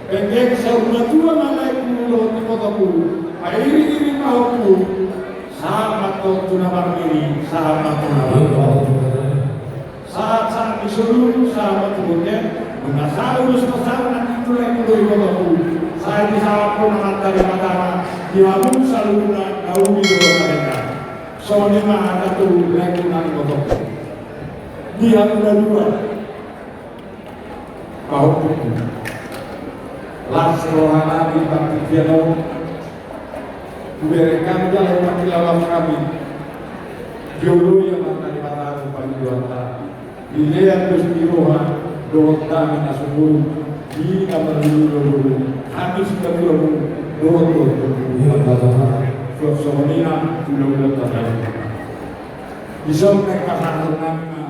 Pengek saunatua malai kumulo di kotaku, airi mahuku, sahabat kau tunabang diri, sahabat tunabang. Saat disuruh sahabat kemudian mengasaurus kesaran itu lagi dari kotaku. Saya disahabat pun dari matara, dihamun saluna kaum itu mereka. Soalnya ada tuh lagi dari kotaku. Dihamun dua. Kau Lasrohan Nabi Bakti Tiano Kuberikan jalan mati lawan kami Jodoh yang akan dipatakan Panjuanta Dilihat Gustiroha Dohot kami nasubur Di kamar dulu Habis kami Dohot Soalnya Sudah tanda Bisa mereka hantar kami